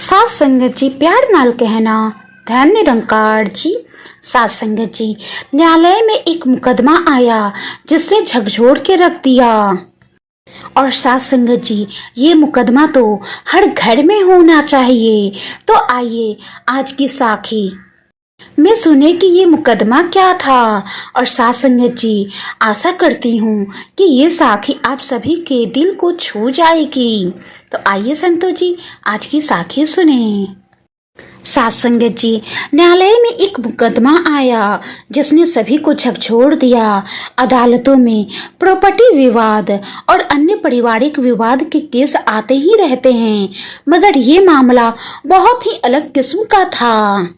सात संगत जी प्यार नाल कहना धन निरंकार जी। सात संगत जी, न्यायालय में एक मुकदमा आया जिसने झकझोर के रख दिया। और सात संगत जी, ये मुकदमा तो हर घर में होना चाहिए। तो आइए आज की साखी मैं सुने कि ये मुकदमा क्या था। और सात संगत जी, आशा करती हूँ कि ये साखी आप सभी के दिल को छू जाएगी। तो आइए संतो जी, आज की साखी सुने। सात संगत जी, न्यायालय में एक मुकदमा आया जिसने सभी को झकझोर दिया। अदालतों में प्रॉपर्टी विवाद और अन्य पारिवारिक विवाद के केस आते ही रहते हैं, मगर ये मामला बहुत ही अलग किस्म का था।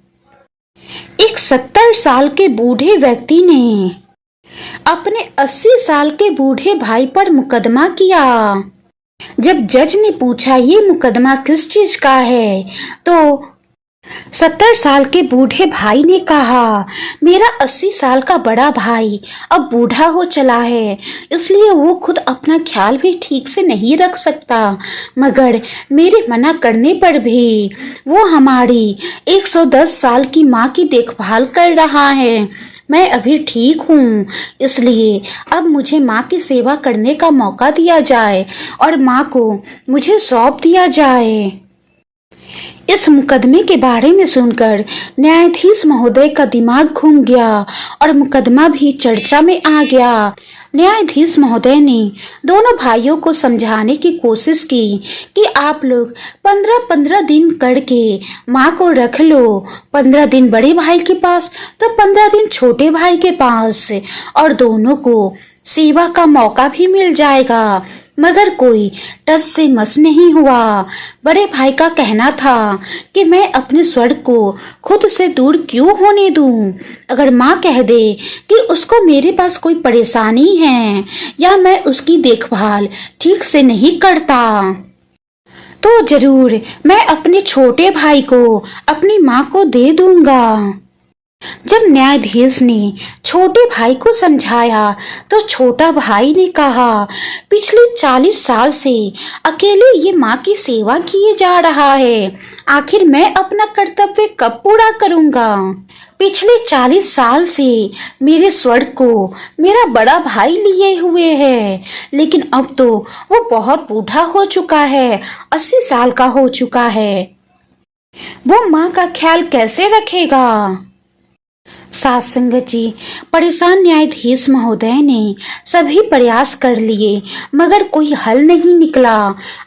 एक 70 साल के बूढ़े व्यक्ति ने अपने 80 साल के बूढ़े भाई पर मुकदमा किया। जब जज ने पूछा ये मुकदमा किस चीज का है, तो 70 साल के बूढ़े भाई ने कहा, मेरा 80 साल का बड़ा भाई अब बूढ़ा हो चला है, इसलिए वो खुद अपना ख्याल भी ठीक से नहीं रख सकता, मगर मेरे मना करने पर भी वो हमारी 110 साल की माँ की देखभाल कर रहा है। मैं अभी ठीक हूँ, इसलिए अब मुझे माँ की सेवा करने का मौका दिया जाए और माँ को मुझे सौंप दिया जाए। इस मुकदमे के बारे में सुनकर न्यायाधीश महोदय का दिमाग घूम गया और मुकदमा भी चर्चा में आ गया। न्यायाधीश महोदय ने दोनों भाइयों को समझाने की कोशिश की कि आप लोग 15-15 दिन करके माँ को रख लो, 15 दिन बड़े भाई के पास तो 15 दिन छोटे भाई के पास, और दोनों को सेवा का मौका भी मिल जाएगा। मगर कोई टस से मस नहीं हुआ। बड़े भाई का कहना था कि मैं अपने स्वर्ग को खुद से दूर क्यों होने दूं? अगर माँ कह दे कि उसको मेरे पास कोई परेशानी है या मैं उसकी देखभाल ठीक से नहीं करता, तो जरूर मैं अपने छोटे भाई को अपनी माँ को दे दूंगा। जब न्यायाधीश ने छोटे भाई को समझाया तो छोटा भाई ने कहा, पिछले 40 साल से अकेले ये माँ की सेवा किए जा रहा है, आखिर मैं अपना कर्तव्य कब पूरा करूंगा? पिछले 40 साल से मेरे स्वर्ग को मेरा बड़ा भाई लिए हुए है, लेकिन अब तो वो बहुत बूढ़ा हो चुका है, 80 साल का हो चुका है। वो माँ का ख्याल कैसे रखेगा? सात संगत जी, परेशान न्यायाधीश महोदय ने सभी प्रयास कर लिए, मगर कोई हल नहीं निकला।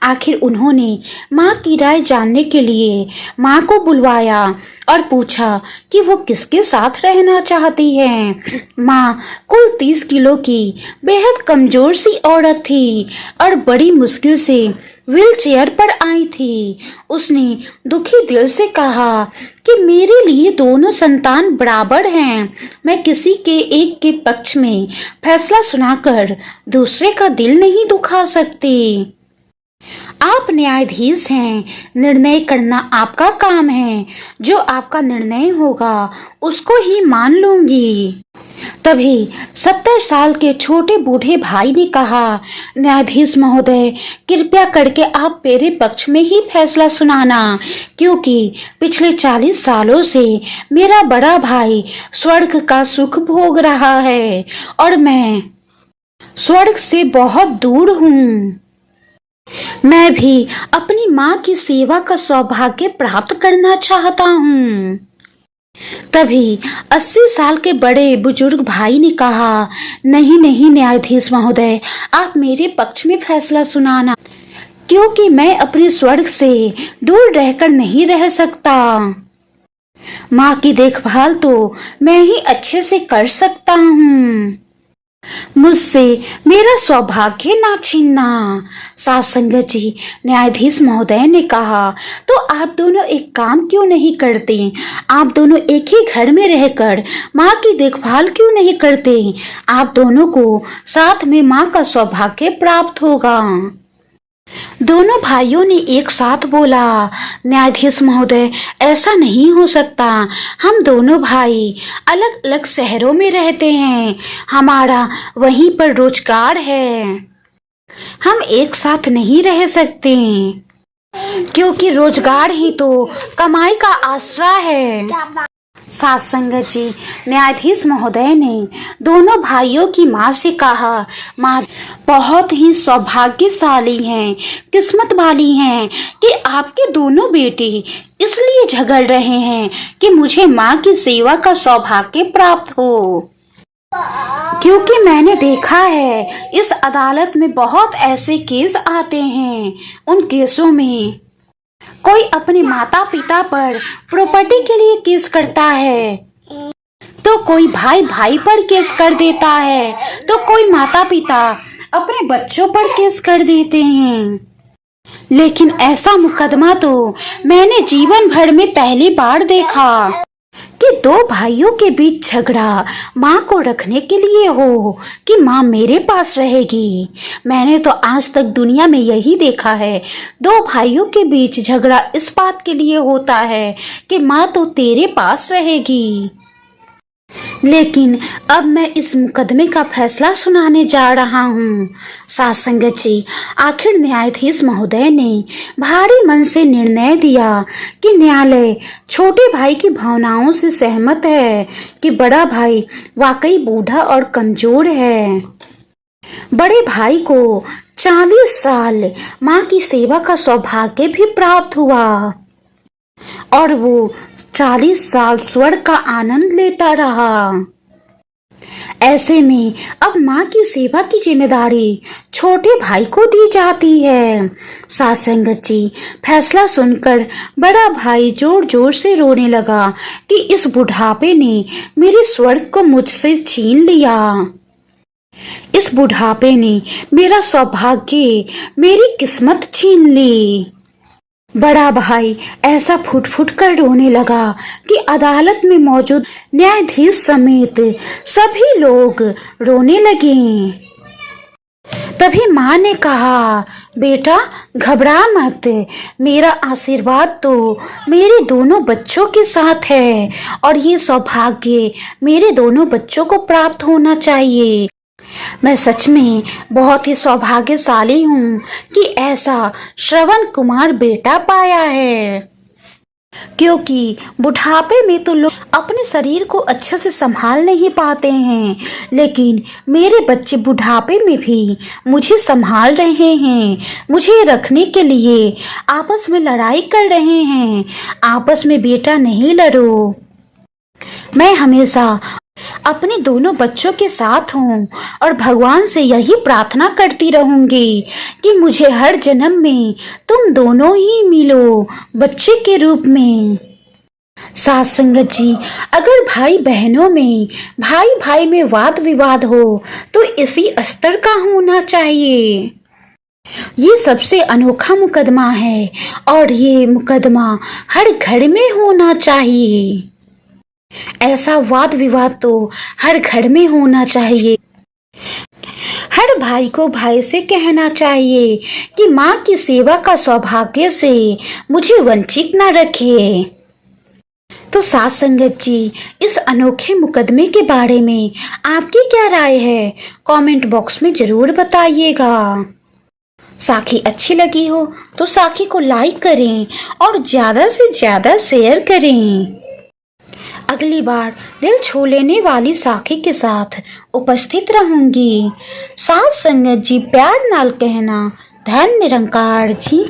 आखिर उन्होंने माँ की राय जानने के लिए माँ को बुलवाया और पूछा कि वो किसके साथ रहना चाहती है। माँ कुल 30 किलो की बेहद कमजोर सी औरत थी और बड़ी मुश्किल से व्हील चेयर पर आई थी। उसने दुखी दिल से कहा कि मेरे लिए दोनों संतान बराबर हैं, मैं किसी के एक के पक्ष में फैसला सुनाकर दूसरे का दिल नहीं दुखा सकती। आप न्यायाधीश हैं, निर्णय करना आपका काम है, जो आपका निर्णय होगा उसको ही मान लूंगी। तभी 70 साल के छोटे बूढ़े भाई ने कहा, न्यायाधीश महोदय, कृपया करके आप मेरे पक्ष में ही फैसला सुनाना, क्योंकि पिछले 40 सालों से मेरा बड़ा भाई स्वर्ग का सुख भोग रहा है और मैं स्वर्ग से बहुत दूर हूँ। मैं भी अपनी माँ की सेवा का सौभाग्य प्राप्त करना चाहता हूँ। तभी 80 साल के बड़े बुजुर्ग भाई ने कहा, नहीं नहीं न्यायाधीश महोदय, आप मेरे पक्ष में फैसला सुनाना, क्योंकि मैं अपने स्वर्ग से दूर रहकर नहीं रह सकता। माँ की देखभाल तो मैं ही अच्छे से कर सकता हूँ, मुझसे मेरा सौभाग्य ना छीनना। सात संगत जी, न्यायाधीश महोदय ने कहा, तो आप दोनों एक काम क्यों नहीं करते? आप दोनों एक ही घर में रहकर माँ की देखभाल क्यों नहीं करते? आप दोनों को साथ में माँ का सौभाग्य प्राप्त होगा। दोनों भाइयों ने एक साथ बोला, न्यायाधीश महोदय, ऐसा नहीं हो सकता। हम दोनों भाई अलग अलग शहरों में रहते हैं, हमारा वहीं पर रोजगार है, हम एक साथ नहीं रह सकते। क्योंकि रोजगार ही तो कमाई का आसरा है। साथ संगत जी, न्यायाधीश महोदय ने दोनों भाइयों की माँ से कहा, माँ बहुत ही सौभाग्यशाली हैं, किस्मत वाली हैं कि आपके दोनों बेटे इसलिए झगड़ रहे हैं कि मुझे माँ की सेवा का सौभाग्य प्राप्त हो। क्योंकि मैंने देखा है इस अदालत में बहुत ऐसे केस आते हैं, उन केसों में कोई अपने माता पिता पर प्रॉपर्टी के लिए केस करता है, तो कोई भाई भाई पर केस कर देता है, तो कोई माता पिता अपने बच्चों पर केस कर देते हैं। लेकिन ऐसा मुकदमा तो मैंने जीवन भर में पहली बार देखा कि दो भाइयों के बीच झगड़ा माँ को रखने के लिए हो कि माँ मेरे पास रहेगी। मैंने तो आज तक दुनिया में यही देखा है, दो भाइयों के बीच झगड़ा इस बात के लिए होता है कि माँ तो तेरे पास रहेगी। लेकिन अब मैं इस मुकदमे का फैसला सुनाने जा रहा हूँ। साथ संगत जी, आखिर न्यायाधीश महोदय ने भारी मन से निर्णय दिया कि न्यायालय छोटे भाई की भावनाओं से सहमत है कि बड़ा भाई वाकई बूढ़ा और कमजोर है। बड़े भाई को 40 साल माँ की सेवा का सौभाग्य भी प्राप्त हुआ और वो 40 साल स्वर्ग का आनंद लेता रहा। ऐसे में अब माँ की सेवा की जिम्मेदारी छोटे भाई को दी जाती है। साथ संगत जी, फैसला सुनकर बड़ा भाई जोर जोर से रोने लगा कि इस बुढ़ापे ने मेरे स्वर्ग को मुझसे छीन लिया। इस बुढ़ापे ने मेरा सौभाग्य, मेरी किस्मत छीन ली। बड़ा भाई ऐसा फुट फुट कर रोने लगा कि अदालत में मौजूद न्यायाधीश समेत सभी लोग रोने लगे। तभी माँ ने कहा, बेटा घबरा मत, मेरा आशीर्वाद तो मेरे दोनों बच्चों के साथ है और ये सौभाग्य मेरे दोनों बच्चों को प्राप्त होना चाहिए। मैं सच में बहुत ही सौभाग्यशाली हूँ कि ऐसा श्रवण कुमार बेटा पाया है। क्योंकि बुढ़ापे में तो लोग अपने शरीर को अच्छे से संभाल नहीं पाते हैं, लेकिन मेरे बच्चे बुढ़ापे में भी मुझे संभाल रहे हैं, मुझे रखने के लिए आपस में लड़ाई कर रहे हैं। आपस में बेटा नहीं लड़ो। मैं हमेशा अपने दोनों बच्चों के साथ हूँ और भगवान से यही प्रार्थना करती रहूंगी कि मुझे हर जन्म में तुम दोनों ही मिलो बच्चे के रूप में। साथ संगत जी, अगर भाई बहनों में, भाई भाई में वाद विवाद हो तो इसी स्तर का होना चाहिए। ये सबसे अनोखा मुकदमा है और ये मुकदमा हर घर में होना चाहिए। ऐसा वाद विवाद तो हर घर में होना चाहिए। हर भाई को भाई से कहना चाहिए कि माँ की सेवा का सौभाग्य से मुझे वंचित न रखे। तो साथ संगत जी, इस अनोखे मुकदमे के बारे में आपकी क्या राय है? कमेंट बॉक्स में जरूर बताइएगा। साखी अच्छी लगी हो तो साखी को लाइक करें और ज्यादा से ज्यादा शेयर करें। अगली बार दिल छू लेने वाली साखी के साथ उपस्थित रहूंगी। साथ संगत जी, प्यार नाल कहना, धन निरंकार जी।